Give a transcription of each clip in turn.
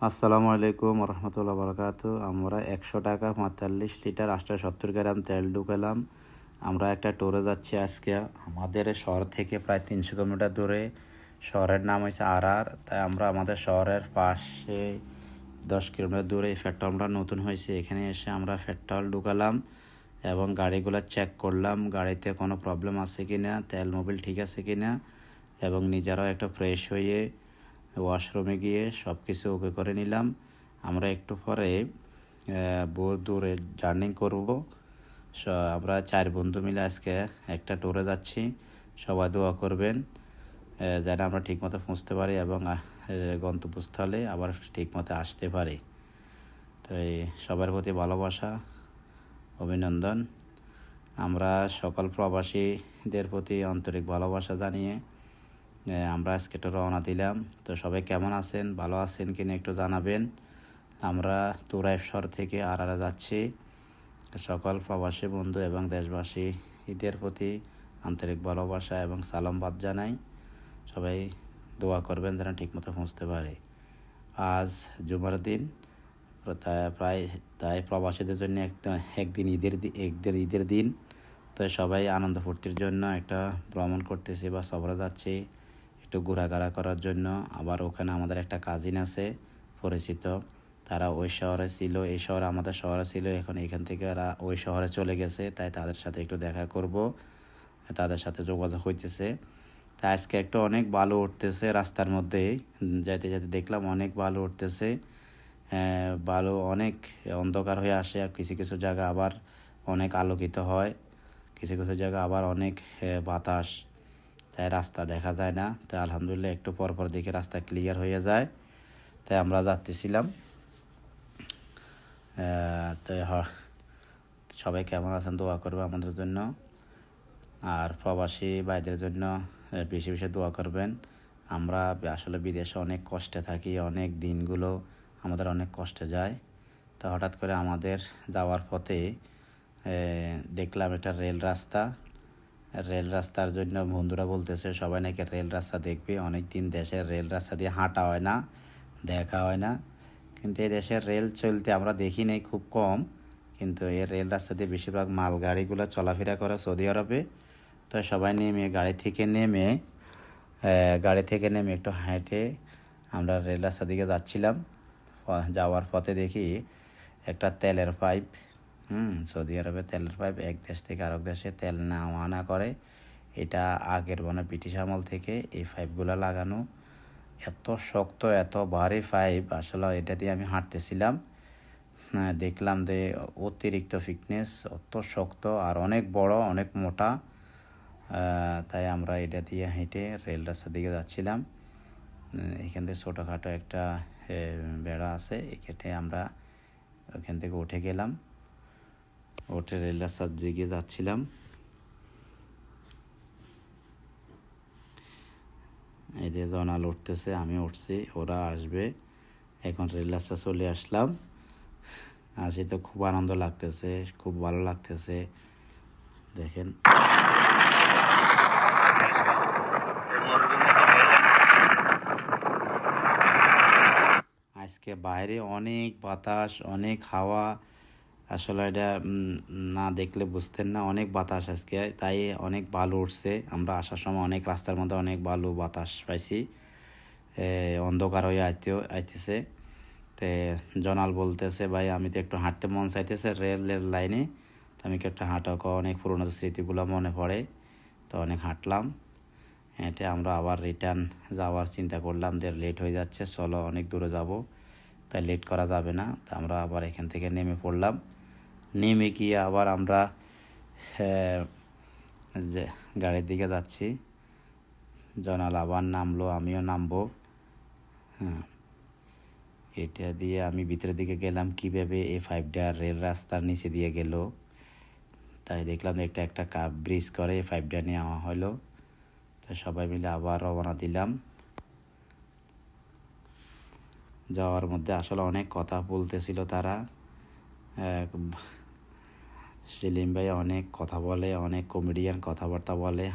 আসসালামু আলাইকুম রহমতুল্লাহ বরকাত। আমরা 100 টাকা 45 লিটার 870 গ্রাম তেল ঢুকালাম। আমরা একটা ট্যুরে যাচ্ছি আজকে। আমাদের শহর থেকে প্রায় 300 কিলোমিটার দূরে। শহরের নাম হচ্ছে আরার। তাই আমরা আমাদের শহরের পাশে 10 কিলোমিটার দূরে এই পেট্রোলটা নতুন হয়েছে। এখানে এসে আমরা পেট্রোল ঢুকালাম এবং গাড়িগুলো চেক করলাম গাড়িতে কোনো প্রবলেম আছে কি না, তেল মোবিল ঠিক আছে কি না, এবং নিজেরাও একটা ফ্রেশ হয়ে ওয়াশরুমে গিয়ে সব কিছু ওকে করে নিলাম। আমরা একটু পরে বহু দূরে জার্নি করব। আমরা 4 বন্ধু মিলে আজকে একটা ট্যুরে যাচ্ছি। সবাই দোয়া করবেন যেন আমরা ঠিকমতো পৌঁছতে পারি এবং গন্তব্যস্থলে আবার ঠিকমতো আসতে পারি। তো সবার প্রতি ভালোবাসা, অভিনন্দন। আমরা সকল প্রবাসীদের প্রতি আন্তরিক ভালোবাসা জানিয়ে আমরা আজকে একটু রওনা দিলাম। তো সবাই কেমন আছেন, ভালো আছেন কিনা একটু জানাবেন। আমরা তুরাইফ শহর থেকে আরারে যাচ্ছি। সকল প্রবাসী বন্ধু এবং দেশবাসী ঈদের প্রতি আন্তরিক ভালোবাসা এবং সালামবাদ জানাই। সবাই দোয়া করবেন যেন ঠিকমতো পৌঁছতে পারে। আজ জুমার দিন, তাই প্রবাসীদের জন্য একদিন ঈদের দিন। তো সবাই আনন্দ ফুর্তির জন্য একটা ভ্রমণ করতেছি বা সফরে যাচ্ছি একটু ঘোরাঘোরা করার জন্য। আবার ওখানে আমাদের একটা কাজিন আছে পরিচিত, তারা ওই শহরে ছিল, এই শহরে আমাদের শহরে ছিল, এখন এখান থেকে ওরা ওই শহরে চলে গেছে। তাই তাদের সাথে একটু দেখা করব, তাদের সাথে যোগাযোগ হইতেছে। তাই আজকে একটু অনেক বালু উঠতেছে রাস্তার মধ্যে, যেতে যেতে দেখলাম অনেক বালু উঠতেছে। বালু অনেক অন্ধকার হয়ে আসে, আর কিছু কিছু জায়গা আবার অনেক আলোকিত হয়, কিছু কিছু জায়গা আবার অনেক বাতাস, তাই রাস্তা দেখা যায় না। তাই আলহামদুলিল্লাহ একটু পর পর দেখে রাস্তা ক্লিয়ার হয়ে যায়। তাই আমরা যাচ্ছিলাম। তো সবাই কেমন আছেন দোয়া করবে আমাদের জন্য, আর প্রবাসী ভাইদের জন্য বেশি বেশি দোয়া করবেন। আমরা আসলে বিদেশে অনেক কষ্টে থাকি, অনেক দিনগুলো আমাদের অনেক কষ্টে যায়। তো হঠাৎ করে আমাদের যাওয়ার পথে দেখলাম একটা রেল রাস্তার জন্য বন্ধুরা বলতেছে সবাই নাকি রেল রাস্তা দেখবে। অনেক দিন দেশের রেল রাস্তা দিয়ে হাঁটা হয় না, দেখা হয় না, কিন্তু এই দেশের রেল চলতে আমরা দেখি নাই, খুব কম। কিন্তু এই রেল রাস্তা দিয়ে বেশিরভাগ মাল গাড়িগুলো চলাফেরা করে সৌদি আরবে। তো সবাই গাড়ি থেকে নেমে একটু হেঁটে আমরা রেল রাস্তার দিকে যাচ্ছিলাম। যাওয়ার পথে দেখি একটা তেলের পাইপ, সৌদি আরবে তেলের পাইপ এক দেশ থেকে আরেক দেশে তেল নেওয়া আনা করে। এটা আগের ব্রিটিশ আমল থেকে এই পাইপগুলো লাগানো। এত শক্ত, এত ভারী পাইপ, আসলে এটা দিয়ে আমি হাঁটতেছিলাম। দেখলাম যে অতিরিক্ত ফিটনেস, অত শক্ত আর অনেক বড়, অনেক মোটা। তাই আমরা এটা দিয়ে হেঁটে রেল রাস্তার দিকে যাচ্ছিলাম। এখান থেকে ছোটোখাটো একটা বেড়া আছে, এখানে আমরা ওখান থেকে উঠে গেলাম, উঠে রেল রাস্তার দিকে যাচ্ছিলাম। এই যে জনাল উঠতেছে, আমি উঠছি, ওরা আসবে। এখন রেল রাস্তা চলে আসলাম। আসি তো খুব আনন্দ লাগতেছে, খুব ভালো লাগতেছে। দেখেন আজকে বাইরে অনেক বাতাস, অনেক হাওয়া। আসলে এটা না দেখলে বুঝতেন না, অনেক বাতাস আজকে, তাই অনেক বালু উঠছে। আমরা আসার সময় অনেক রাস্তার মধ্যে অনেক বালু বাতাস পাইছি। অন্ধকার হয়ে আইতেছে। তো জনাল বলতেছে ভাই আমি তো একটু হাঁটতে মন চাইতেছে রেলের লাইনে, তো আমি কি একটা হাঁটা, অনেক পুরোনো স্মৃতিগুলো মনে পড়ে। তো অনেক হাঁটলাম, হেঁটে আমরা আবার রিটার্ন যাওয়ার চিন্তা করলাম যে লেট হয়ে যাচ্ছে, চলো অনেক দূরে যাব, তাই লেট করা যাবে না। তা আমরা আবার এখান থেকে নেমে পড়লাম। নেমে গিয়ে আবার আমরা যে গাড়ির দিকে যাচ্ছি। জনাল আবার নামলো, আমিও নামবো। এটা দিয়ে আমি ভিতরের দিকে গেলাম, কীভাবে এই 5টা রেল রাস্তার নিচে দিয়ে গেল। তাই দেখলাম একটা কাপ ব্রিজ করে 5টা নেওয়া হলো। তো সবাই মিলে আবার রওনা দিলাম। যাওয়ার মধ্যে আসলে অনেক কথা বলতেছিল তারা। সেলিম ভাই অনেক কথা বলে, অনেক কমেডিয়ান কথাবার্তা বলে,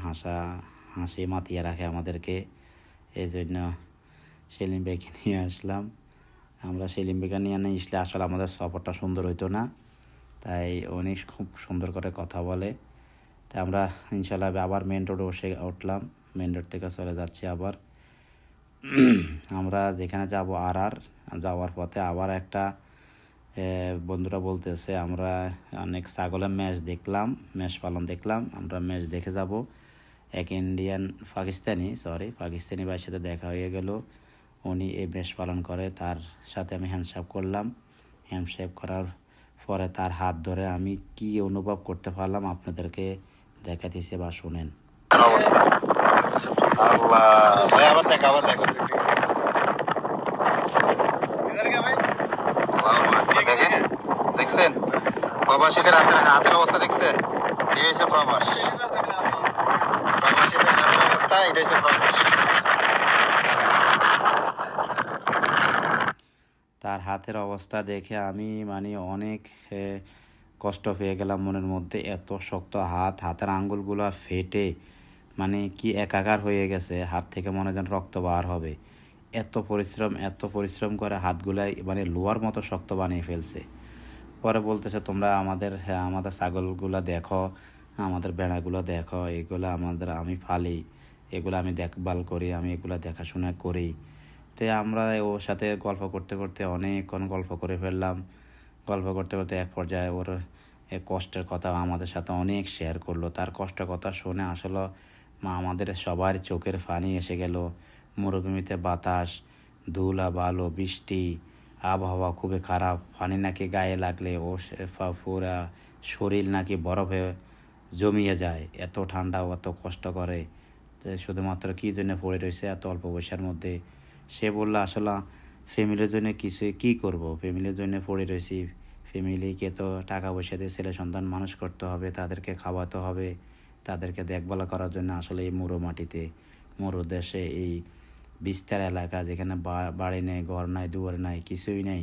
হাসি মাতিয়ে রাখে আমাদেরকে। এই জন্য সেলিম ভাইকে নিয়ে আসলাম। আমরা সেলিম ভাইকে নিয়ে আসলে আসলে আমাদের সফরটা সুন্দর হইতো না। তাই উনি খুব সুন্দর করে কথা বলে। তাই আমরা ইনশাল্লাহ আবার মেন রোডে উঠলাম। মেন রোড থেকে চলে যাচ্ছি আবার আমরা যেখানে যাব। যাওয়ার পথে আবার একটা বন্ধুরা বলতেছে আমরা অনেক ছাগলের মেষ পালন দেখলাম, আমরা মেষ দেখে যাব। এক পাকিস্তানি ভাইয়ের সাথে দেখা হয়ে গেল। উনি এই মেষ পালন করে, তার সাথে আমি হ্যান্ডশেক করলাম। হ্যান্ডশেক করার পরে তার হাত ধরে আমি কি অনুভব করতে পারলাম আপনাদেরকে দেখাতেছি বা শুনেন। দেখছেন প্রবাসীদের হাতের অবস্থা, দেখছেন এই হয়েছে প্রবাসীদের হাতের অবস্থা, এটা হচ্ছে প্রবাস। তার হাতের অবস্থা দেখে আমি অনেক কষ্ট পেয়ে গেলাম মনের মধ্যে। এত শক্ত হাতের আঙ্গুলগুলো ফেটে কি একাকার হয়ে গেছে, হাত থেকে মনে যেন রক্ত বার হবে। এত পরিশ্রম করে হাতগুলাই লোহার মতো শক্ত বানিয়ে ফেলছে। পরে বলতেছে তোমরা আমাদের ছাগলগুলো দেখো, আমাদের বেড়াগুলো দেখো, এগুলো আমি পালি, এগুলো আমি দেখভাল করি, আমি এগুলো দেখাশোনা করি। তো আমরা ওর সাথে গল্প করতে করতে অনেকক্ষণ গল্প করে ফেললাম। গল্প করতে করতে এক পর্যায়ে ওর কষ্টের কথা আমাদের সাথে অনেক শেয়ার করলো। তার কষ্টের কথা শুনে আসলে আমাদের সবার চোখের পানি এসে গেল। মরুভূমিতে বাতাস, ধুলা বালু, বৃষ্টি, আবহাওয়া খুবই খারাপ। পানি নাকি গায়ে লাগলে ও পুরা শরীর নাকি বরফে জমিয়ে যায়, এত ঠান্ডা, এত কষ্ট করে। শুধুমাত্র কী জন্য পড়ে রয়েছে এত অল্প বয়সের মধ্যে। সে বললো আসলে ফ্যামিলির জন্য কী করবো, ফ্যামিলির জন্য পড়ে রয়েছি। ফ্যামিলিকে তো টাকা পয়সা দিয়ে ছেলে সন্তান মানুষ করতে হবে, তাদেরকে খাওয়াতে হবে, তাদেরকে দেখভাল করার জন্য আসলে এই মাটিতে, মরু দেশে, এই বিস্তার এলাকা যেখানে বাড়ি নেই, ঘর নাই, দুয়ার নাই, কিছুই নেই,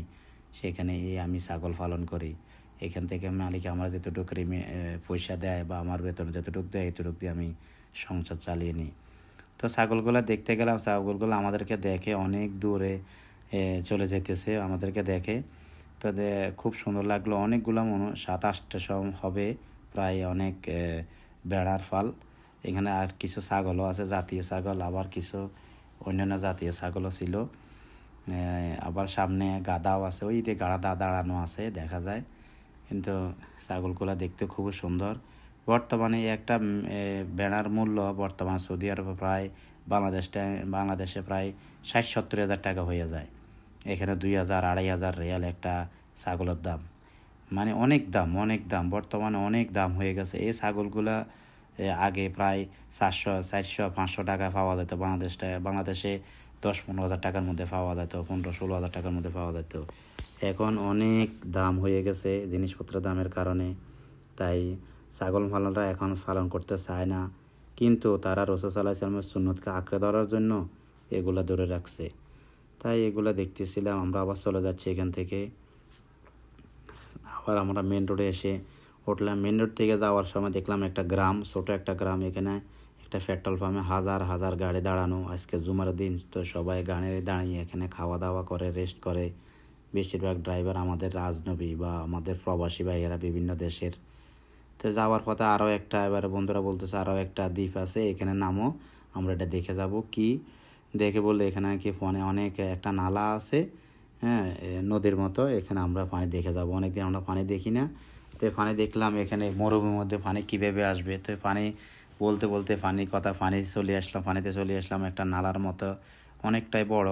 সেখানে আমি ছাগল পালন করি। এখান থেকে মালিক আমার যতটুকু পয়সা দেয় বা আমার বেতন যতটুকু দেয় এতটুকু দিয়ে আমি সংসার চালিয়ে নিই। তো ছাগলগুলো দেখতে গেলাম, ছাগলগুলো আমাদেরকে দেখে অনেক দূরে চলে যেতেছে, আমাদেরকে দেখে। তো খুব সুন্দর লাগলো। অনেকগুলো 7-8টা হবে প্রায়, অনেক বেড়ার ফাল। এখানে আর কিছু ছাগলও আছে, জাতীয় ছাগল, আবার কিছু অন্যান্য জাতীয় ছাগলও ছিল। আবার সামনে গাধাও আছে, ওই যে গাধা দাঁড়ানো আছে দেখা যায়। কিন্তু ছাগলগুলো দেখতে খুব সুন্দর। বর্তমানে একটা বেড়ার মূল্য বর্তমানে সৌদি আরবে প্রায় বাংলাদেশে প্রায় 60-70 হাজার টাকা হয়ে যায়। এখানে 2,000-2,500 রিয়াল একটা ছাগলের দাম। অনেক দাম বর্তমানে অনেক দাম হয়ে গেছে। এই ছাগলগুলা আগে প্রায় 400-500 টাকা পাওয়া যেত বাংলাদেশে 10-15 হাজার টাকার মধ্যে পাওয়া যেত, 15-16 হাজার টাকার মধ্যে পাওয়া যেত। এখন অনেক দাম হয়ে গেছে জিনিসপত্রের দামের কারণে। তাই ছাগল পালনরা এখন পালন করতে চায় না, কিন্তু তারা রাসূল সাল্লাল্লাহু আলাইহি ওয়াসাল্লামের সুন্নতকে আঁকড়ে ধরার জন্য এগুলা ধরে রাখছে। তাই এগুলা দেখতেছিলাম। আমরা আবার চলে যাচ্ছি এখান থেকে। আবার আমরা মেন রোডে এসে উঠলাম। মেন রোড থেকে যাওয়ার সময় দেখলাম একটা গ্রাম, ছোটো একটা গ্রাম। এখানে একটা পেট্রোল পাম্পে হাজার গাড়ি দাঁড়ানো। আজকে জুমার দিন, তো সবাই গাড়ি দাঁড়িয়ে এখানে খাওয়া দাওয়া করে, রেস্ট করে। বেশিরভাগ ড্রাইভার আমাদের রাজনবী বা আমাদের প্রবাসী ভাইয়েরা বিভিন্ন দেশের। তো যাওয়ার পথে আরও একটা, এবারে বন্ধুরা বলতেছে আরও একটা দ্বীপ আছে, এখানে নামো, আমরা এটা দেখে যাব। কি দেখে বললে এখানে কি অনেক একটা নালা আছে, হ্যাঁ, নদীর মতো। এখানে আমরা পানি দেখে যাব। অনেকদিন আমরা পানি দেখি না। তো পানি দেখলাম এখানে মরুভূমির মধ্যে পানি কীভাবে আসবে। তো পানি বলতে বলতে পানিতে চলে আসলাম একটা নালার মতো, অনেকটাই বড়।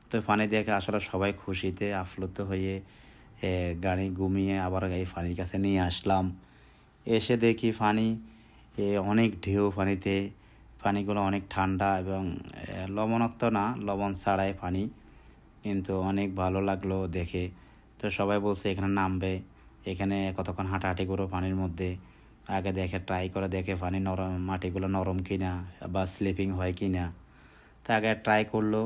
তো পানি দেখে আসলে সবাই খুশিতে আপ্লুত হয়ে গাড়ি ঘুমিয়ে আবার এই পানির কাছে নিয়ে আসলাম। এসে দেখি অনেক ঢেউ পানিতে। পানিগুলো অনেক ঠান্ডা এবং লবণাক্ত না, লবণ ছাড়াই পানি, কিন্তু অনেক ভালো লাগলো দেখে। তো সবাই বলছে এখানে নামবে, এখানে কতক্ষণ হাঁটাহাঁটি করো পানির মধ্যে। আগে ট্রাই করে দেখে পানি নরম, মাটিগুলো নরম কিনা বা স্লিপিং হয় কিনা। তো আগে ট্রাই করলো,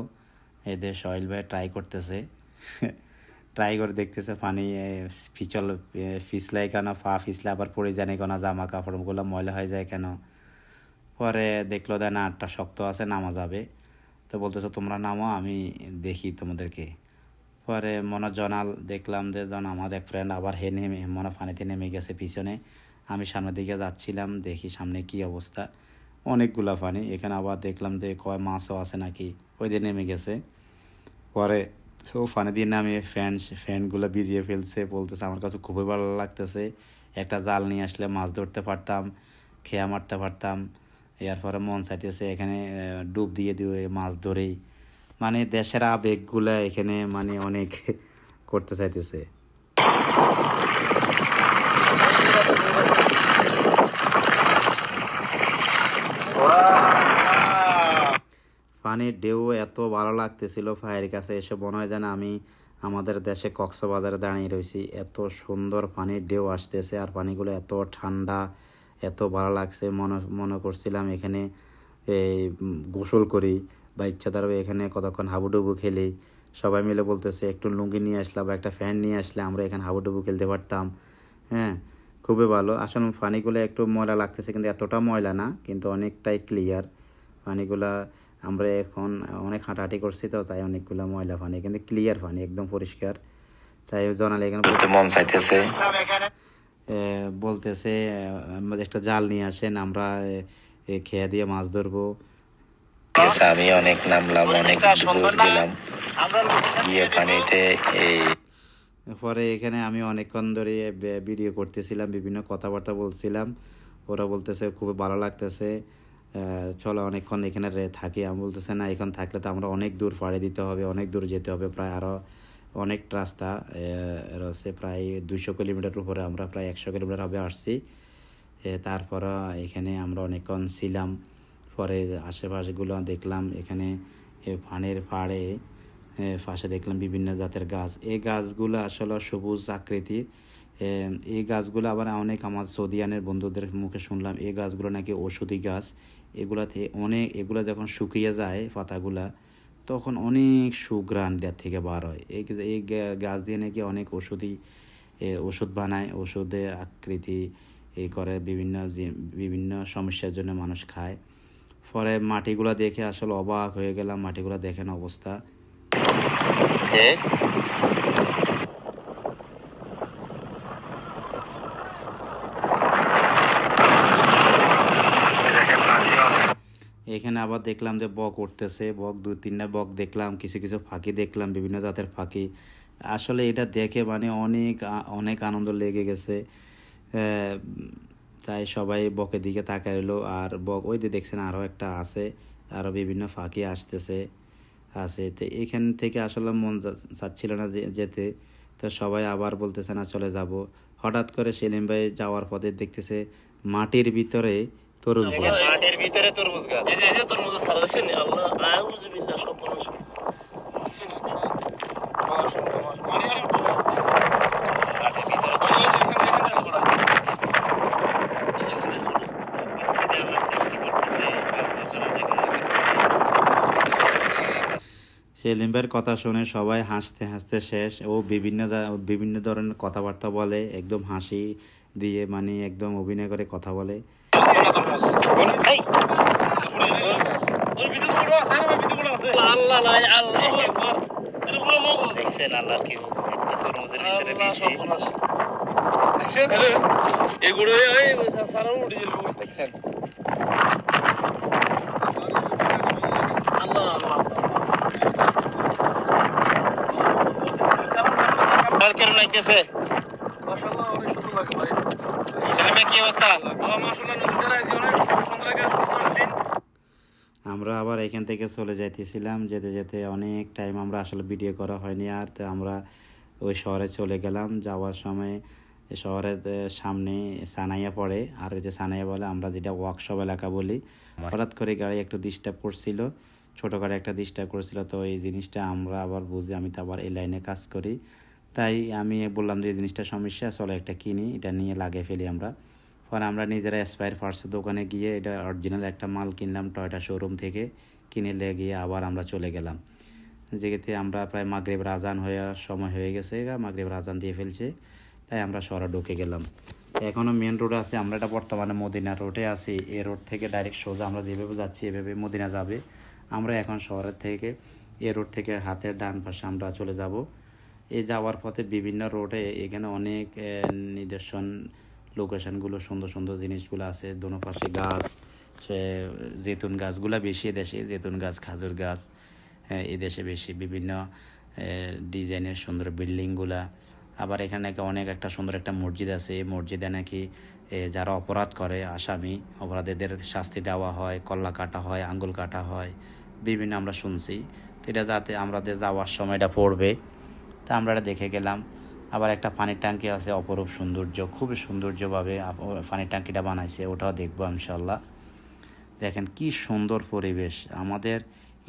এদের সোহেল ভাই ট্রাই করতেছে ট্রাই করে দেখতেছে পানি ফিসলাই কেন, পা ফিসলে আবার পড়ে যায় কেন, জামা কাপড়গুলো ময়লা হয়ে যায় কেন। পরে দেখলো না, শক্ত আছে, নামা যাবে। তো বলতেছে তোমরা নামো, আমি দেখি তোমাদেরকে। পরে মনে জনাল দেখলাম যে আমাদের এক ফ্রেন্ড আবার নেমে মনে পানিতে নেমে গেছে পিছনে। আমি সামনের দিকে যাচ্ছিলাম, দেখি সামনে কি অবস্থা, অনেকগুলা পানি। এখানে আবার দেখলাম যে কয় মাছও আছে নাকি, ওই দিয়ে নেমে গেছে। পরে ও পানি দিয়ে নামিয়ে ফ্যানগুলো ভিজিয়ে ফেলছে, বলতেছে আমার কাছে খুবই ভালো লাগতেছে, একটা জাল নিয়ে আসলে মাছ ধরতে পারতাম, খেয়া মারতে পারতাম। এরপরে মন চাইতেছে এখানে ডুব দিয়ে দিয়ে মাছ ধরেই, মানে দেশের আবেগগুলা এখানে মানে অনেক করতে চাইতেছে। পানির ঢেউ এত ভালো লাগতেছিল, পায়ের কাছে এসে মনে হয় যেন আমি আমাদের দেশে কক্সবাজারে দাঁড়িয়ে রয়েছি। এত সুন্দর পানির ঢেউ আসতেছে আর পানিগুলো এত ঠান্ডা, এত ভালো লাগছে। মনে করছিলাম এখানে এই গোসল করি বা ইচ্ছাধারবে এখানে কতক্ষণ হাবুডুবু খেলি। সবাই মিলে বলতেছে একটু লুঙ্গি নিয়ে আসলাম বা একটা ফ্যান নিয়ে আসলে আমরা এখানে হাবুডুবু খেলতে পারতাম। হ্যাঁ, খুবই ভালো। আসলে পানিগুলো একটু ময়লা লাগতেছে, কিন্তু এতটা ময়লা না, কিন্তু অনেকটাই ক্লিয়ার পানিগুলা। আমরা এখন অনেক হাঁটাহাঁটি করছি তো, তাই অনেকগুলো ময়লা পানি, কিন্তু ক্লিয়ার পানি, একদম পরিষ্কার। তাই জানালে এখানে মন চাইতেছে, বলতেছে একটা জাল নিয়ে আসেন, আমরা খেয়া দিয়ে মাছ ধরবো। আমি অনেক নামলাম, অনেক দূর গেলাম গিয়ে পানিতে। পরে এখানে আমি অনেকক্ষণ ধরে ভিডিও করতেছিলাম, বিভিন্ন কথাবার্তা বলছিলাম। ওরা বলতেছে খুব ভালো লাগতেছে, চলো অনেকক্ষণ এখানে থাকি। আমি বলতেছে না, এখন থাকলে তো আমরা অনেক দূর পাড়ি দিতে হবে, অনেক দূর যেতে হবে, প্রায় আরও অনেক রাস্তা রয়েছে, প্রায় 200 কিলোমিটার উপরে। আমরা প্রায় 100 কিলোমিটার হবে আসছি। তারপর এখানে আমরা অনেকক্ষণ ছিলাম। পরে আশেপাশেগুলো দেখলাম, এখানে পানির পাড়ে পাশে দেখলাম বিভিন্ন জাতের গাছ। এই গাছগুলো আসলে সবুজ আকৃতি। এই গাছগুলো আবার অনেক আমার সৌদিয়ানের বন্ধুদের মুখে শুনলাম এই গাছগুলো নাকি ঔষধি গাছ। এগুলা যখন শুকিয়ে যায় পাতাগুলা, তখন অনেক সুঘ্রাণ থেকে বার হয়। এই গাছ দিয়ে নাকি অনেক ওষুধ বানায়, ওষুধে আকৃতি করে, বিভিন্ন সমস্যার জন্য মানুষ খায়। পরে মাটিগুলা দেখে আসলে অবাক হয়ে গেলাম, মাটিগুলা দেখেন অবস্থা। এখানে আবার দেখলাম যে বক উঠতেছে, 2-3টা বক দেখলাম, কিছু কিছু পাখি দেখলাম, বিভিন্ন জাতের পাখি। আসলে এটা দেখে মানে অনেক আনন্দ লেগে গেছে। তাই সবাই বকের দিকে তাকায় রইলো। আর বক ওই যে দেখছেন আরও একটা আছে, আরও বিভিন্ন পাখি আছে। তো এখান থেকে আসলে মন চাচ্ছিল না যেতে, তো সবাই আবার বলতেছে না চলে যাব। হঠাৎ করে সেলিম ভাই যাওয়ার পথে দেখতেছে মাটির ভিতরে তরমুজ গাছ। মাটির ভিতরে তরমুজ গাছ, এই যে তরমুজ সালাছেন আল্লাহ আউযু বিল্লাহ সব মানুষ মাশাআল্লাহ মাটি আর উঠছে মাটির ভিতরে সেলিম ভাইয়ের কথা শুনে সবাই হাসতে হাসতে শেষ। ও বিভিন্ন ধরনের কথাবার্তা বলে, একদম হাসি দিয়ে, মানে একদম অভিনয় করে কথা বলে। কেমন লাগতেছে? মাশাআল্লাহ, অনেক সুন্দর লাগে ভাই। সেলিমে কি অবস্থা? মাশাআল্লাহ, নদীতে রাইছে, অনেক সুন্দর লাগে, সুন্দর দিন। আমরা আবার এখান থেকে চলে যাইতেছিলাম, যেতে যেতে অনেক টাইম আমরা আসলে ভিডিও করা হয়নি আর। তো আমরা ওই শহরে চলে গেলাম। যাওয়ার সময় শহরের সামনে সানাইয়া পড়ে, আর ওই যে সানাইয়া বলে আমরা যেটা ওয়ার্কশপ এলাকা বলি। হঠাৎ করে গাড়ি একটু ডিস্টার্ব করছিল, ছোটো গাড়ি একটা ডিস্টার্ব করছিল। তো এই জিনিসটা আমরা আবার বুঝি, আমি তো আবার এই লাইনে কাজ করি, তাই আমি বললাম যে এই জিনিসটা সমস্যা, চলো একটা কিনি, এটা নিয়ে লাগিয়ে ফেলি আমরা। পরে আমরা নিজেরা স্পায়ার পার্টসের দোকানে গিয়ে এটা অরিজিনাল একটা মাল কিনলাম টয়োটা শোরুম থেকে, কিনে গিয়ে আবার আমরা চলে গেলাম। যেতে আমরা প্রায় মাগরিবের আজান সময় হয়ে গেছে, মাগরিবের আজান দিয়ে ফেলছে, তাই আমরা শহরে ঢুকে গেলাম। এখনও মেন রোড আছে, আমরা এটা বর্তমানে মদিনা রোডে আছি। এই রোড থেকে ডাইরেক্ট সোজা আমরা যেভাবে যাচ্ছি এভাবে মদিনা যাবে। আমরা এখন শহরের থেকে এই রোড থেকে হাতের ডান পাশে আমরা চলে যাব এই যাওয়ার পথে বিভিন্ন রোডে এখানে অনেক নিদর্শন লোকেশনগুলো সুন্দর সুন্দর জিনিসগুলো আছে, দোনো পাশে গাছ, সে জেতুন গাছগুলো বেশি দেশে, জেতুন গাছ, খাজুর গাছ এই দেশে বেশি, বিভিন্ন ডিজাইনের সুন্দর বিল্ডিংগুলা। আবার এখানে নাকি অনেক একটা সুন্দর একটা মসজিদ আছে, এই মসজিদে নাকি যারা অপরাধ করে আসামি অপরাধীদের শাস্তি দেওয়া হয়, কল্লা কাটা হয়, আঙ্গুল কাটা হয়, বিভিন্ন আমরা শুনছি। তো এটা যাতে আমাদের যাওয়ার সময় এটা পড়বে, তা আমরা এটা দেখে গেলাম। আবার একটা পানির ট্যাঙ্কি আছে, অপরূপ সৌন্দর্য, খুবই সৌন্দর্যভাবে পানির ট্যাঙ্কিটা বানাইছে, ওটাও দেখবো ইনশাল্লাহ। দেখেন কি সুন্দর পরিবেশ, আমাদের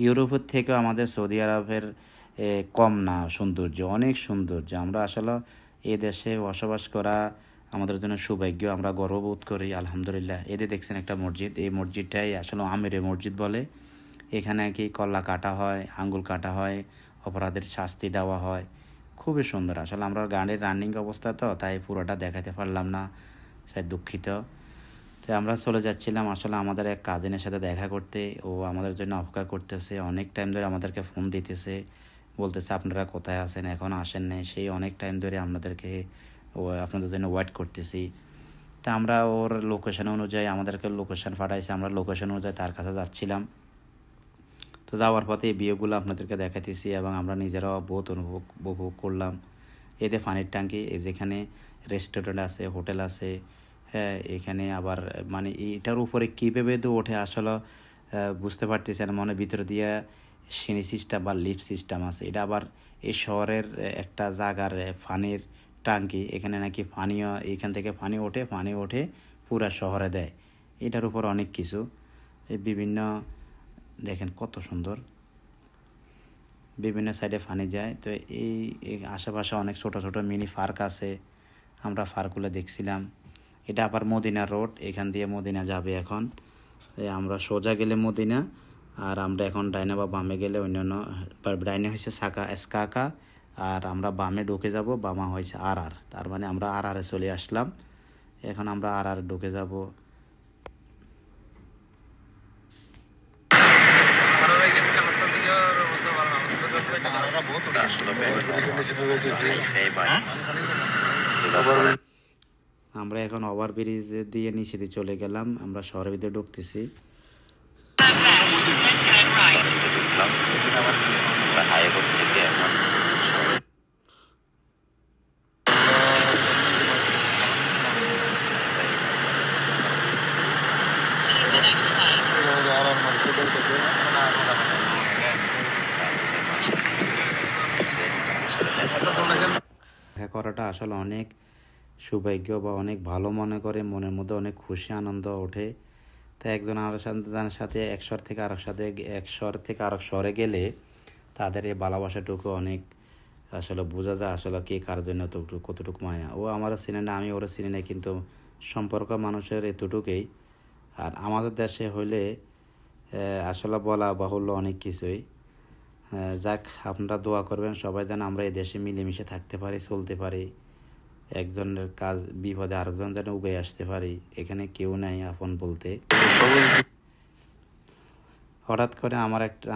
ইউরোপের থেকেও আমাদের সৌদি আরবের কম না সৌন্দর্য, অনেক সৌন্দর্য। আমরা আসলে এই দেশে বসবাস করা আমাদের জন্য সৌভাগ্য, আমরা গর্ববোধ করি আলহামদুলিল্লাহ। এদের দেখছেন একটা মসজিদ, এই মসজিদটাই আসলে আমিরের মসজিদ বলে। এখানে কি কল্লা কাটা হয়, আঙ্গুল কাটা হয়, অপরাধের শাস্তি দেওয়া হয়, খুবই সুন্দর। আসলে আমরা গাড়ির রানিং অবস্থা তো তাই পুরোটা দেখাতে পারলাম না, সে দুঃখিত। তো আমরা চলে যাচ্ছিলাম আসলে আমাদের এক কাজিনের সাথে দেখা করতে, ও আমাদের জন্য অপেক্ষা করতেছে, অনেক টাইম ধরে আমাদেরকে ফোন দিতেছে, বলতেছে আপনারা কোথায় আছেন, এখন আসেন নাই, সেই অনেক টাইম ধরে আপনাদের জন্য ওয়েট করতেছি। তা আমরা ওর লোকেশন অনুযায়ী আমাদেরকে লোকেশন পাঠাইছে, আমরা লোকেশন অনুযায়ী তার কাছে যাচ্ছিলাম। তো যাওয়ার পথে এই ভিউগুলো আপনাদেরকে দেখাইতেছি এবং আমরা নিজেরাও বহুত উপভোগ করলাম। এতে পানির ট্যাঙ্কি, যেখানে রেস্টুরেন্ট আছে, হোটেল আছে, হ্যাঁ এখানে আবার মানে এটার উপরে কীভাবে তো ওঠে আসলে বুঝতে পারতেছেন, মনে ভিতরে দিয়ে সিঁড়ি সিস্টেম বা লিফট সিস্টেম আছে। এটা আবার এই শহরের একটা জায়গার পানির ট্যাঙ্কি, এখানে নাকি পানীয়, এখান থেকে পানি ওঠে পুরা শহরে দেয়। এটার উপর অনেক কিছু বিভিন্ন, দেখেন কত সুন্দর, বিভিন্ন সাইডে পানি যায়। তো এই আশেপাশে অনেক ছোট ছোট মিনি পার্ক আছে, আমরা পার্কগুলো দেখছিলাম। এটা আবার মদিনা রোড, এখান দিয়ে মদিনা যাবে এখন। আমরা সোজা গেলে মদিনা, আর আমরা এখন ডাইনে বা বামে গেলে অন্যান্য, ডাইনে হয়েছে এসকাকা, আর আমরা বামে ঢুকে যাব, বামা হয়েছে আর, তার মানে আমরা আর চলে আসলাম। এখন আমরা আর ঢুকে যাব। আমরা এখন ওভারব্রিজ দিয়ে নিচে দিয়ে চলে গেলাম, আমরা শহরের ভিতরে ঢুকতেছি। দেখা করাটা আসলে অনেক সৌভাগ্য বা অনেক ভালো মনে করে, মনের মধ্যে অনেক খুশি আনন্দ ওঠে। তাই একজন আরেকজনের সাথে এক শহর থেকে আরেক শহরে গেলে তাদের এই ভালোবাসাটুকু অনেক আসলে বোঝা যায়, আসলে কে কার জন্য কতটুকু মায়া। ও আমারও চিনে না, আমি ওরা চিনি না, কিন্তু সম্পর্ক মানুষের এতটুকুই। আর আমাদের দেশে হইলে আসলে বলা বাহুল্য অনেক কিছুই। যাক, আপনারা দোয়া করবেন সবাই যেন আমরা এই দেশে মিলেমিশে থাকতে পারি, চলতে পারি, একজনের কাজ বিপদে আরেকজন যেন উবে আসতে পারি, এখানে কেউ নাই আপন বলতে। হঠাৎ করে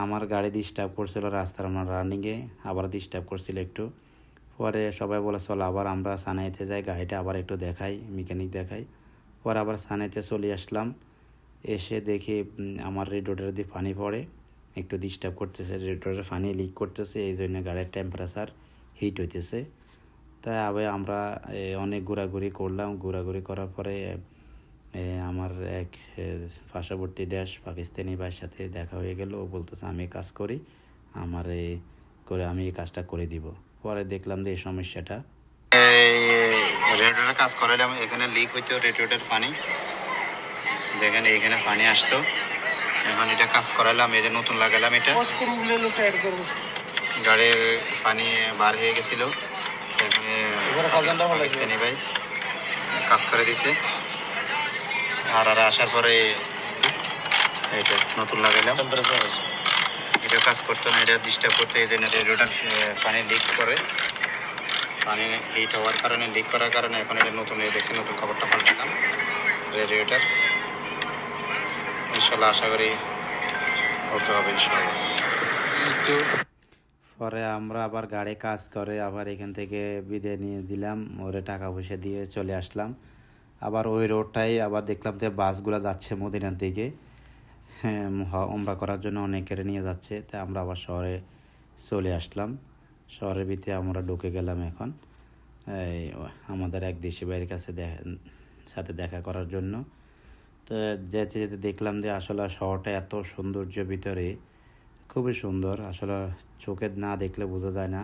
আমার গাড়ি ডিস্টার্ব করছিল রাস্তার, আমার রানিংয়ে আবার ডিস্টার্ব করছিল একটু। পরে সবাই বলে চল আবার আমরা সানাইতে যাই, গাড়িটা আবার একটু দেখাই, মেকানিক দেখাই। পরে আবার সানাইতে চলে আসলাম, এসে দেখি আমার রেডিয়েটর দিয়ে পানি পড়ে, একটু ডিস্টার্ব করতেছে, রেডিয়েটরে পানি লিক করতেছে, এই জন্য গাড়ির টেম্পারেচার হিট হইতেছে। তাই আবার আমরা অনেক ঘোরাঘুরি করলাম, ঘোরাঘুরি করার পরে আমার এক পার্শ্ববর্তী দেশ পাকিস্তানি ভাইয়ের সাথে দেখা হয়ে গেল। ও বলতেছে আমি কাজ করি, আমি এই কাজটা করে দিব। পরে দেখলাম যে এই সমস্যাটা, রেডিয়েটরের কাজ করাইলাম, এখানে লিক হইতো রেডিয়েটরের পানি, দেখেন এখানে পানি আসতো, এখন এটা কাজ করাইলাম, এই যে নতুন লাগালাম, এটা গাড়ির পানি বার হয়ে গেছিল, পাকিস্তানি ভাই কাজ করে দিছে। আর আসার পরে এটা নতুন লাগাইলাম, এটা কাজ করতো না, এটা ডিস্টার্ব করতো, এই জন্য রেডিয়েটর পানি লিক করে, পানি হিট হওয়ার কারণে, লিক করার কারণে এখন এটা নতুন দেখছি, নতুন খবরটা পাল্টালাম রেডিয়েটর। ইনশাল্লাহ আশা করি ওকে হবে ইনশাল্লাহ। পরে আমরা আবার গাড়ি কাজ করে আবার এখান থেকে বিদায় নিয়ে দিলাম, ওরে টাকা পয়সা দিয়ে চলে আসলাম। আবার ওই রোডটাই আবার দেখলাম যে বাসগুলো যাচ্ছে মদিনার দিকে, হ্যাঁ ওমরা করার জন্য অনেকের নিয়ে যাচ্ছে। তাই আমরা আবার শহরে চলে আসলাম। শহরের ভিতরে আমরা ঢুকে গেলাম এখন এই আমাদের এক দেশি ভাইয়ের কাছে সাথে দেখা করার জন্য। তো যেতে যেতে দেখলাম যে আসলে শহরটা এত সৌন্দর্য ভিতরে, খুবই সুন্দর। আসলে চোখে না দেখলে বোঝা যায় না,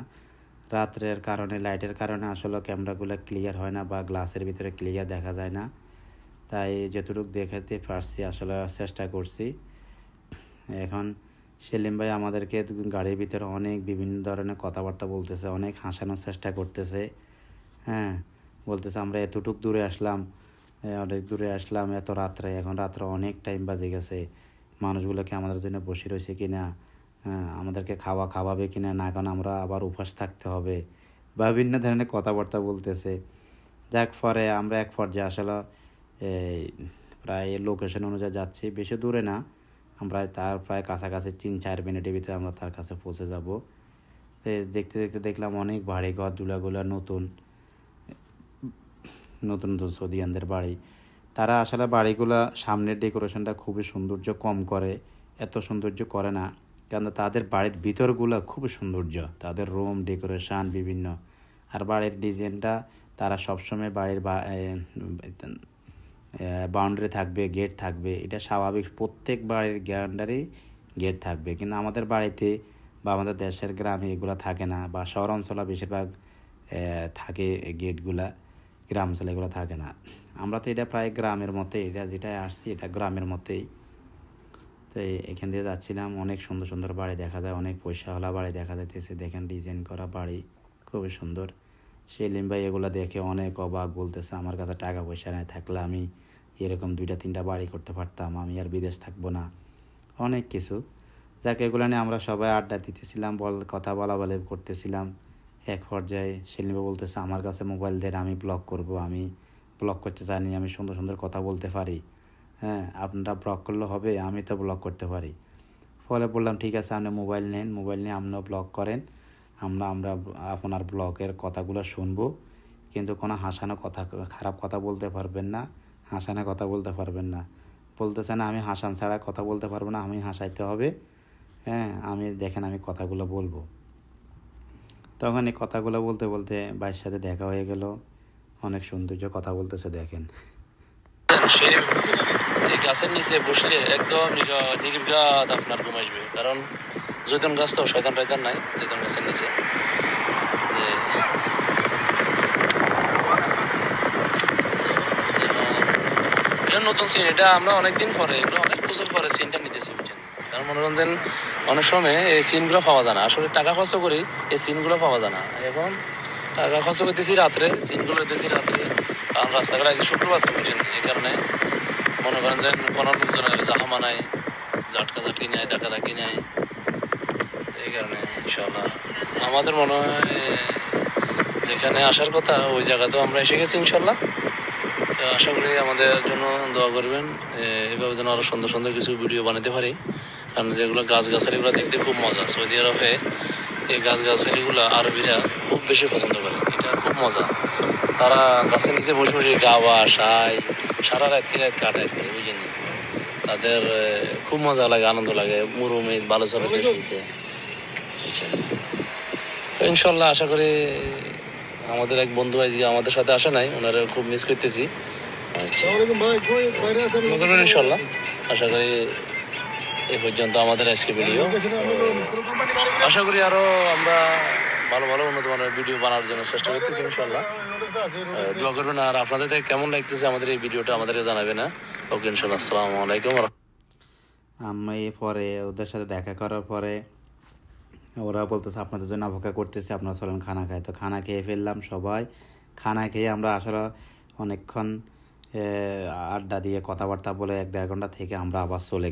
রাত্রের কারণে লাইটের কারণে আসলে ক্যামেরাগুলো ক্লিয়ার হয় না বা গ্লাসের ভিতরে ক্লিয়ার দেখা যায় না। তাই যতটুকু দেখাতে পারছি আসলে চেষ্টা করছি। এখন সেলিম ভাই আমাদেরকে গাড়ির ভিতরে অনেক বিভিন্ন ধরনের কথাবার্তা বলতেছে, অনেক হাসানোর চেষ্টা করতেছে। হ্যাঁ, বলতেছে আমরা এতটুক দূরে আসলাম, অনেক দূরে আসলাম এত রাত্রে, এখন রাত্রে অনেক টাইম বাজে গেছে, মানুষগুলোকে আমাদের জন্য বসে রয়েছে কিনা, হ্যাঁ আমাদেরকে খাওয়াবে কিনা, না কারণ আমরা আবার উপবাস থাকতে হবে, বা বিভিন্ন ধরনের কথাবার্তা বলতেছে। যাক পরে আমরা এক পর্যায়ে আসলে প্রায় লোকেশন অনুযায়ী যাচ্ছি, বেশি দূরে না, আমরা তার প্রায় কাছাকাছি 3-4 মিনিটের ভিতরে আমরা তার কাছে পৌঁছে যাব। দেখতে দেখতে দেখলাম অনেক বাড়ি ঘর দুলাগুলা নতুন নতুন নতুন সৌদিয়ানদের বাড়ি। তারা আসলে বাড়িগুলা সামনের ডেকোরেশনটা খুবই সৌন্দর্য কম করে, এত সৌন্দর্য করে না, কারণ তাদের বাড়ির ভিতরগুলো খুবই সৌন্দর্য, তাদের রুম ডেকোরেশন বিভিন্ন। আর বাড়ির ডিজাইনটা তারা সবসময় বাড়ির বাউন্ডারি থাকবে, গেট থাকবে, এটা স্বাভাবিক, প্রত্যেক বাড়ির গ্যারান্ডারি গেট থাকবে। কিন্তু আমাদের বাড়িতে বা আমাদের দেশের গ্রামে এগুলো থাকে না, বা শহর অঞ্চলে বেশিরভাগ থাকে গেটগুলা, গ্রাম অঞ্চলে এগুলো থাকে না। আমরা তো এটা প্রায় গ্রামের মতোই, এটা যেটা আসছি এটা গ্রামের মতোই। তো এখান দিয়ে যাচ্ছিলাম, অনেক সুন্দর সুন্দর বাড়ি দেখা যায়, অনেক পয়সাওয়ালা বাড়ি দেখা যাইতেছে, দেখেন ডিজাইন করা বাড়ি খুবই সুন্দর। সেলিম ভাই এগুলো দেখে অনেক অবাক, বলতেছে আমার কাছে টাকা পয়সা নেই, থাকলে আমি এরকম 2-3টা বাড়ি করতে পারতাম, আমি আর বিদেশ থাকবো না, অনেক কিছু। যাকে এগুলো নিয়ে আমরা সবাই আড্ডা দিতেছিলাম, কথা বলা বলে করতেছিলাম। এক পর্যায়ে সেলিম ভাই বলতেছে আমার কাছে মোবাইল দেন, আমি ব্লগ করব, আমি ব্লগ করতে জানি, আমি সুন্দর সুন্দর কথা বলতে পারি, হ্যাঁ আপনারা ব্লগ করলে হবে, আমি তো ব্লগ করতে পারি। ফলে বললাম ঠিক আছে, আপনি মোবাইল নেন, মোবাইল নিয়ে আপনিও ব্লগ করেন, আমরা আপনার ব্লগের কথাগুলো শুনবো, কিন্তু কোনো হাসানো কথা, খারাপ কথা বলতে পারবেন না, হাসানো কথা বলতে পারবেন না। বলতেছে না আমি হাসান ছাড়া কথা বলতে পারবো না, আমি হাসাইতে হবে, হ্যাঁ আমি দেখেন আমি কথাগুলো বলবো। তখন এই কথাগুলো বলতে বলতে ভাইয়ের সাথে দেখা হয়ে গেল, অনেক সৌন্দর্য কথা বলতেছে দেখেন। এই গাছের নিচে বসলে একদম নির্বিঘাত আপনার ঘুম আসবে, কারণ জৈতুন গাছ তো শয়তান টয়তান নাই জৈতুন গাছের নিচে। এটা নতুন সিন, এটা আমরা অনেকদিন পরে, এগুলো অনেক বছর পরে সিনটা নিতেছি, বুঝছেন। কারণ মনোরঞ্জন অনেক সময় এই সিনগুলো পাওয়া যায় না, আসলে টাকা খরচ করি এই সিনগুলো পাওয়া যায় না। এখন টাকা খরচ করতেছি রাত্রে, সিনগুলো দিতেছি রাত্রে, কারণ রাস্তাঘাট আছে শুক্রবার তো, বুঝছেন। এই কারণে মনে করেন যে কোনো লোকজনের জাহামা নাই, ঝাটকি নেয়, ডাকাডাকি নেয়। এই কারণে ইনশাল্লাহ আমাদের মনে হয় যেখানে আসার কথা ওই জায়গাতেও আমরা এসে গেছি ইনশাল্লাহ। তো আশা করি আমাদের জন্য দোয়া করবেন, এভাবে যেন আরো সুন্দর সুন্দর কিছু ভিডিও বানাতে পারি। কারণ যেগুলো গাছগাছালিগুলো দেখতে খুব মজা, সৌদি আরবে এই গাছগাছালিগুলো আরবিরা খুব বেশি পছন্দ করে, এটা খুব মজা। তারা গাছের নিচে বসে বসে গাওয়া সাই সারা রাত কাটায়, বুঝেন। তাদের খুব মজা লাগে, আনন্দ লাগে মরুমে ভালো চলাতে শুনতে, বুঝছেন। তো ইনশাল্লাহ আশা করি আমাদের এক বন্ধু আজকে আমাদের সাথে আসে নাই, ওনারা খুব মিস করতেছি ইনশাল্লাহ। আশা করি এই পর্যন্ত আমাদের আজকে ভিডিও, আশা করি আরো আমরা ভালো ভালো উন্নত মানের ভিডিও বানানোর জন্য চেষ্টা করতেছি ইনশাল্লাহ। দোয়া করবেন, আর আপনাদের কেমন লাগতেছে আমাদের এই ভিডিওটা আমাদেরকে জানাবেন। ওকে ইনশাল্লাহ, আসসালামু আলাইকুম। আমি পরে ওদের সাথে দেখা করার পরে ওরা বলতেছে আপনাদের জন্য অপেক্ষা করতেছে, আপনারা চলেন খানা খায়। তো খানা খেয়ে ফেললাম সবাই, খানা খেয়ে আমরা আসলে অনেকক্ষণ আড্ডা দিয়ে কথাবার্তা বলে 1-1.5 ঘন্টা থেকে আমরা আবার চলে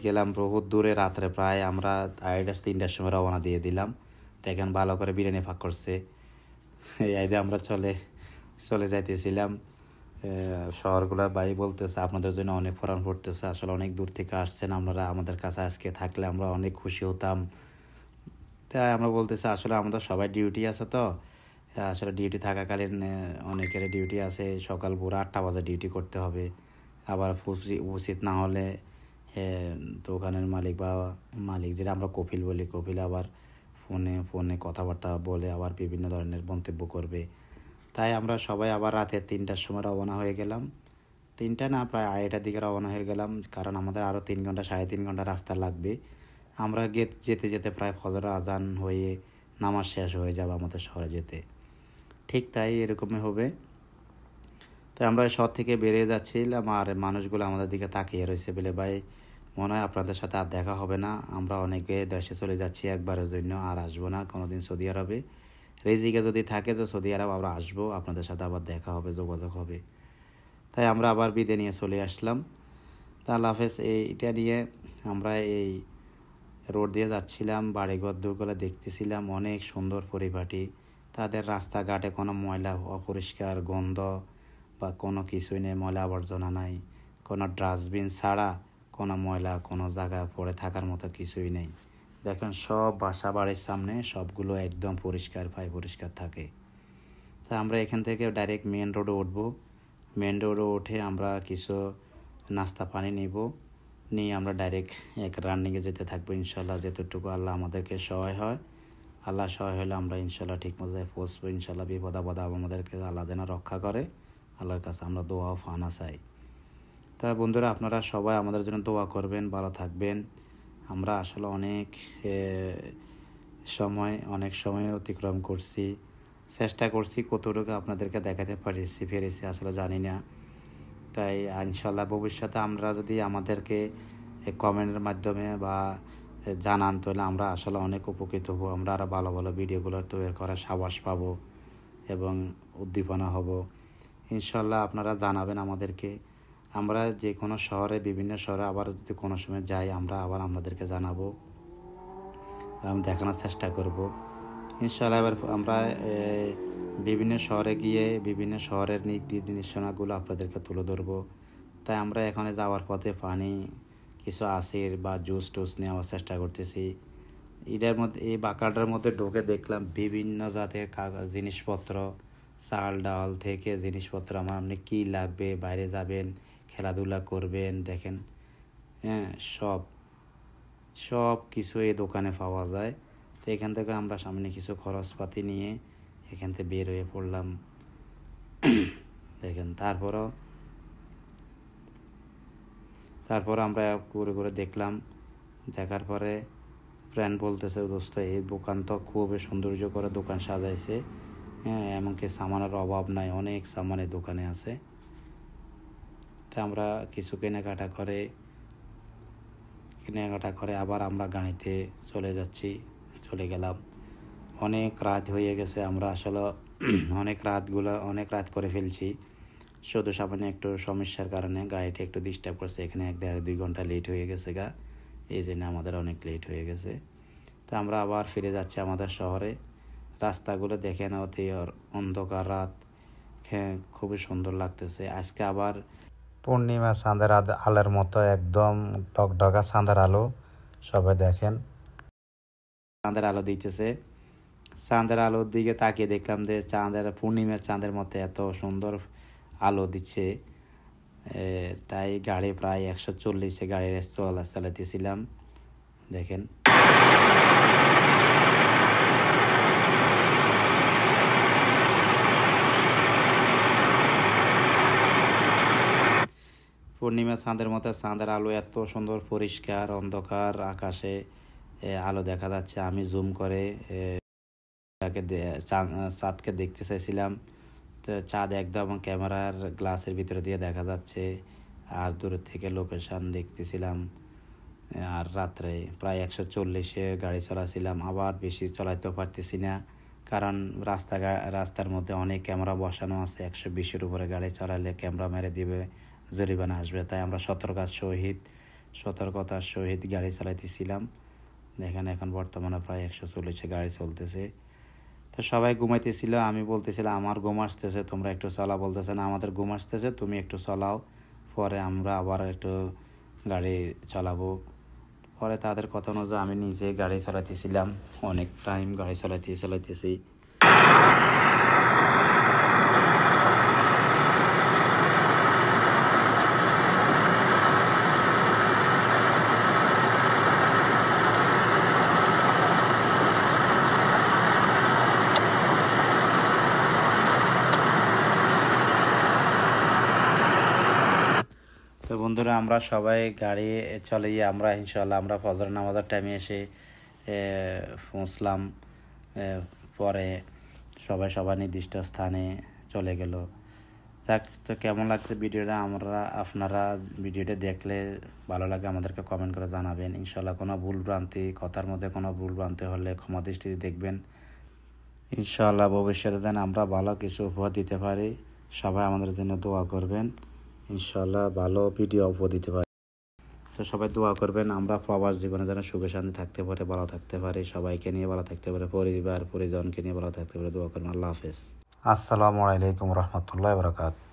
গেলাম বহুত দূরে, রাত্রে প্রায় আমরা 2:30-3টার সময় রওনা দিয়ে দিলাম। দেখেন ভালো করে বিরিয়ানি ফাঁক করছে, এই আইডে আমরা চলে যাইতেছিলাম শহরগুলো। ভাই বলতেছে আপনাদের জন্য অনেক ফরান পড়তেছে, আসলে অনেক দূর থেকে আসছেন আপনারা, আমাদের কাছে আজকে থাকলে আমরা অনেক খুশি হতাম, তাই আমরা বলতেছি আসলে আমাদের সবাই ডিউটি আছে তো, আসলে ডিউটি থাকাকালীন অনেকের ডিউটি আছে, সকাল ভোর 8টা বাজে ডিউটি করতে হবে। আবার উচিত না হলে দোকানের মালিক বা মালিক যেটা আমরা কপিল বলি, কপিল আবার ফোনে কথাবার্তা বলে আবার বিভিন্ন ধরনের মন্তব্য করবে। তাই আমরা সবাই আবার রাতে 3টার সময় রওনা হয়ে গেলাম। 3টা না, প্রায় 2:30টার দিকে রওনা হয়ে গেলাম, কারণ আমাদের আরও 3 ঘন্টা 3.5 ঘন্টা রাস্তা লাগবে। আমরা যেতে যেতে প্রায় ফজর আজান হয়ে নামাজ শেষ হয়ে যাবে আমাদের শহরে যেতে। ঠিক তাই এরকমই হবে। তাই আমরা শহর থেকে বেরিয়ে যাচ্ছিলাম, আর মানুষগুলো আমাদের দিকে তাকিয়ে রয়েছে বলে, ভাই মনে হয় আপনাদের সাথে আর দেখা হবে না, আমরা অনেকে দেশে চলে যাচ্ছি একবারের জন্য, আর আসবো না কোনোদিন সৌদি আরবে। রিজিকে যদি থাকে তো সৌদি আরব আমরা আসবো, আপনাদের সাথে আবার দেখা হবে, যোগাযোগ হবে। তাই আমরা আবার বিদায় নিয়ে চলে আসলাম। তা আল্লাহ হাফেজ। এইটা নিয়ে আমরা এই রোড দিয়ে যাচ্ছিলাম, বাড়িঘর দূরগুলো দেখতেছিলাম, অনেক সুন্দর পরিপাটি। তাদের রাস্তাঘাটে কোনো ময়লা অপরিষ্কার গন্ধ বা কোনো কিছুই নেই, ময়লা আবর্জনা নাই, কোনো ডাস্টবিন ছাড়া কোনো ময়লা কোনো জায়গায় পড়ে থাকার মতো কিছুই নেই। দেখেন সব বাসা বাড়ির সামনে সবগুলো একদম পরিষ্কার থাকে। তা আমরা এখান থেকে ডাইরেক্ট মেন রোডে উঠবো। মেন রোডে উঠে আমরা কিছু নাস্তা পানি নিয়ে আমরা ডাইরেক্ট এক রানিংয়ে যেতে থাকবো ইনশাল্লাহ, যতটুকু আল্লাহ আমাদেরকে সহায় হয়। আল্লাহ সহায় হলে আমরা ইনশাল্লাহ ঠিক মতো পৌঁছবো ইনশাল্লাহ। বিপদ আপদ আমাদেরকে আল্লাহ যেন রক্ষা করে, আল্লাহর কাছে আমরা দোয়া ও ফানা চাই। তা বন্ধুরা, আপনারা সবাই আমাদের জন্য দোয়া করবেন, ভালো থাকবেন। আমরা আসলে অনেক সময় অতিক্রম করছি, চেষ্টা করছি কতটুকু আপনাদেরকে দেখাতে পেরেছি আসলে জানি না। তাই ইনশাল্লাহ ভবিষ্যতে আমরা যদি আমাদেরকে কমেন্টের মাধ্যমে বা জানান, তাহলে আমরা আসলে অনেক উপকৃত হব। আমরা আরও ভালো ভালো ভিডিওগুলো তৈরি করার সাহস পাবো এবং উদ্দীপনা হব ইনশাল্লাহ। আপনারা জানাবেন আমাদেরকে। আমরা যে কোনো শহরে, বিভিন্ন শহরে আবার যদি কোনো সময় যাই, আমরা আবার আপনাদেরকে জানাবো, দেখানোর চেষ্টা করব ইনশাল্লাহ। এবার আমরা বিভিন্ন শহরে গিয়ে বিভিন্ন শহরের নীতি নির্দেশনাগুলো আপনাদেরকে তুলে ধরবো। তাই আমরা এখানে যাওয়ার পথে পানি, কিছু আসির বা জুস টুস নেওয়ার চেষ্টা করতেছি। এই বাঁকাটার মধ্যে ঢুকে দেখলাম বিভিন্ন জাতের জিনিসপত্র, চাল ডাল থেকে জিনিসপত্র। আপনি কী লাগবে, বাইরে যাবেন, খেলাধুলা করবেন, দেখেন সব কিছু এই দোকানে পাওয়া যায়। তো এখান থেকে আমরা সামনে কিছু খরচপাতি নিয়ে এখান থেকে বের হয়ে পড়লাম। দেখেন তারপর আমরা ঘুরে দেখলাম। দেখার পরে ফ্রেন্ড বলতেছে, দোস্ত এই দোকান তো খুবই সৌন্দর্য করে দোকান সাজাইছে, এমনকি সামানের অভাব নাই, অনেক সামানের দোকানে আছে। তো আমরা কিছু কেনাকাটা করে আবার আমরা গাড়িতে চলে গেলাম। অনেক রাত হয়ে গেছে, আমরা আসলে অনেক রাত করে ফেলছি। শুধু সামান্য একটু সমস্যার কারণে গাড়িটা একটু ডিস্টার্ব করছে, এখানে 1.5-2 ঘন্টা লেট হয়ে গেছে এই জন্য আমাদের অনেক লেট হয়ে গেছে। তো আমরা আবার ফিরে যাচ্ছি আমাদের শহরে। রাস্তাগুলো দেখেন অতি অন্ধকার রাত, খুবই সুন্দর লাগতেছে। আজকে আবার পূর্ণিমা চাঁদের আলোর মতো একদম টকটকা চাঁদের আলো, সবাই দেখেন চাঁদের আলো দিতেছে। চাঁদের আলোর দিকে তাকিয়ে দেখলাম যে পূর্ণিমার চাঁদের মতো এত সুন্দর আলো দিচ্ছে। তাই গাড়ি প্রায় 140-এ গাড়ির চালাতেছিলাম। দেখেন পূর্ণিমা চাঁদের মতো চাঁদের আলো এত সুন্দর পরিষ্কার, অন্ধকার আকাশে আলো দেখা যাচ্ছে। আমি জুম করে চাঁদকে দেখতে চাইছিলাম, তো চাঁদ একদম ক্যামেরার গ্লাসের ভিতরে দিয়ে দেখা যাচ্ছে, আর দূর থেকে লোকেশন দেখতেছিলাম। আর রাত্রে প্রায় 140-এ গাড়ি চালাছিলাম, আবার বেশি চালাতেও পারতেছি না, কারণ রাস্তার মধ্যে অনেক ক্যামেরা বসানো আছে। 120-এর উপরে গাড়ি চালালে ক্যামেরা মেরে দিবে, জরিমানা আসবে। তাই আমরা সতর্কতার সহিত গাড়ি চালাইতেছিলাম। দেখেন এখন বর্তমানে প্রায় 140-এ গাড়ি চলতেছে। তো সবাই ঘুমাইতেছিল, আমি বলতেছিলাম আমার ঘুম আসতেছে, তোমরা একটু চালাও। বলতেছে না, আমাদের ঘুম আসতেছে, তুমি একটু চালাও, পরে আমরা আবার একটু গাড়ি চালাবো। পরে তাদের কথা অনুযায়ী আমি নিজে গাড়ি চালাতেছিলাম, অনেক টাইম গাড়ি চালাইতেছি। তো বন্ধুরা, আমরা সবাই গাড়ি চালিয়ে আমরা ইনশাল্লাহ আমরা ফজর নামাজের টাইমে এসে পৌঁছলাম। পরে সবাই নির্দিষ্ট স্থানে চলে গেল। যাক, তো কেমন লাগছে ভিডিওটা আপনারা ভিডিওটা দেখলে ভালো লাগে আমাদেরকে কমেন্ট করে জানাবেন। ইনশাল্লাহ কোনো কথার মধ্যে কোনো ভুল ভ্রান্তি হলে ক্ষমা দৃষ্টিতে দেখবেন। ইনশাল্লাহ ভবিষ্যতে যেন আমরা ভালো কিছু উপহার দিতে পারি। সবাই আমাদের জন্য দোয়া করবেন, ইনশাল্লাহ ভালো ভিডিও উপহার দিতে পারি। তো সবাই দোয়া করবেন আমরা প্রবাস জীবনে যেন সুখে শান্তি থাকতে পারে, ভালো থাকতে পারি, সবাইকে নিয়ে ভালো থাকতে পারে, পরিজনকে নিয়ে ভালো থাকতে পারে। দোয়া করবেন। আল্লাহ হাফেজ। আসসালামু আলাইকুম রহমতুল্লাহি ওয়া বারাকাতুহু।